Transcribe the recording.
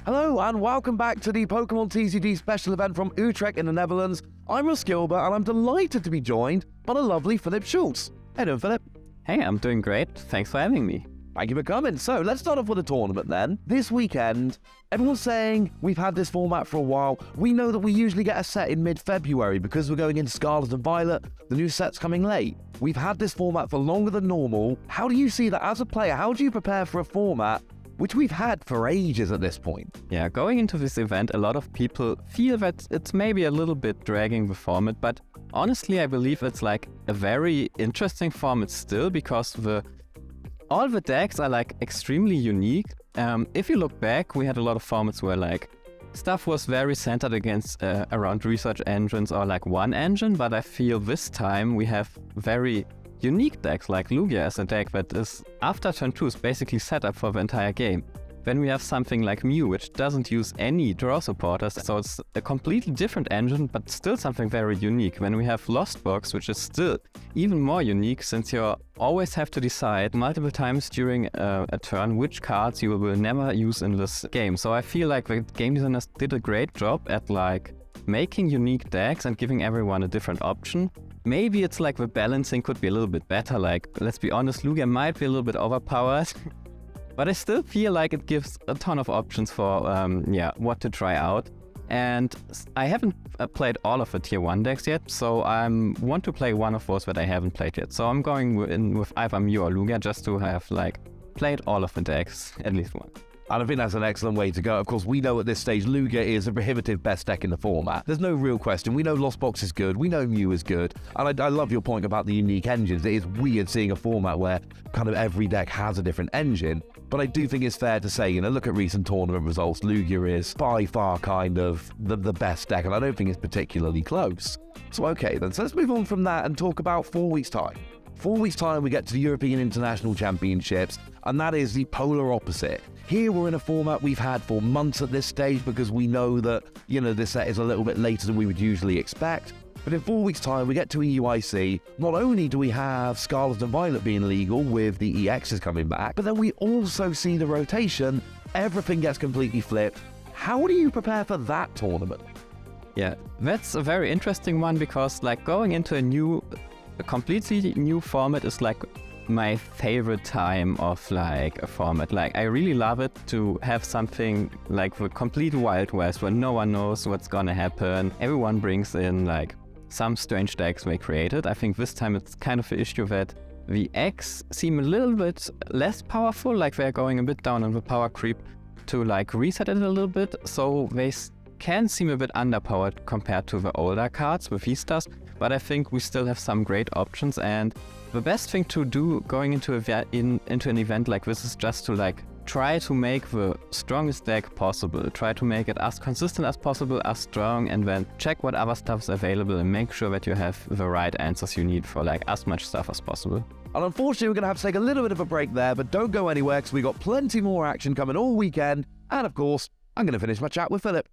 Hello and welcome back to the Pokemon TCG special event from Utrecht in the Netherlands. I'm Ross Gilbert and I'm delighted to be joined by the lovely Philip Schulz. How you doing, Philip? Hey, I'm doing great. Thanks for having me. Thank you for coming. So let's start off with the tournament then. This weekend, everyone's saying we've had this format for a while. We know that we usually get a set in mid-February because we're going into Scarlet and Violet. The new set's coming late. We've had this format for longer than normal. How do you see that as a player? How do you prepare for a format which we've had for ages at this point? Yeah, going into this event, a lot of people feel that it's maybe a little bit dragging the format, but honestly, I believe it's like a very interesting format still because all the decks are like extremely unique. If you look back, we had a lot of formats where like stuff was very centered against around research engines or like one engine, but I feel this time we have very unique decks like Lugia as a deck that is, after turn 2, is basically set up for the entire game. Then we have something like Mew, which doesn't use any draw supporters, so it's a completely different engine, but still something very unique. Then we have Lost Box, which is still even more unique, since you always have to decide multiple times during a turn which cards you will never use in this game. So I feel like the game designers did a great job at like making unique decks and giving everyone a different option. Maybe it's like the balancing could be a little bit better, like, let's be honest, Lugia might be a little bit overpowered, but I still feel like it gives a ton of options for, what to try out. And I haven't played all of the tier 1 decks yet, so I want to play one of those that I haven't played yet. So I'm going in with either Mew or Lugia just to have like played all of the decks, at least one. And I think that's an excellent way to go. Of course, we know at this stage Lugia is a prohibitive best deck in the format. There's no real question. We know Lost Box is good. We know Mew is good. And I love your point about the unique engines. It is weird seeing a format where kind of every deck has a different engine. But I do think it's fair to say, look at recent tournament results. Lugia is by far kind of the best deck. And I don't think it's particularly close. So okay then, so let's move on from that and talk about 4 weeks' time. 4 weeks' time, we get to the European International Championships, and that is the polar opposite. Here we're in a format we've had for months at this stage because we know that, this set is a little bit later than we would usually expect. But in 4 weeks' time, we get to EUIC. Not only do we have Scarlet and Violet being legal with the EXs coming back, but then we also see the rotation. Everything gets completely flipped. How do you prepare for that tournament? Yeah, that's a very interesting one because like going into a completely new format is like my favorite time of like a format. Like I really love it to have something like the complete Wild West where no one knows what's gonna happen. Everyone brings in like some strange decks they created. I think this time it's kind of an issue that the X seem a little bit less powerful, like they're going a bit down on the power creep to like reset it a little bit, so they can seem a bit underpowered compared to the older cards with Vistas, but I think we still have some great options. And the best thing to do going into an event like this is just to like try to make the strongest deck possible, try to make it as consistent as possible, as strong, and then check what other stuff is available and make sure that you have the right answers you need for like as much stuff as possible. And unfortunately, we're going to have to take a little bit of a break there, but don't go anywhere because we've got plenty more action coming all weekend. And of course, I'm going to finish my chat with Philip.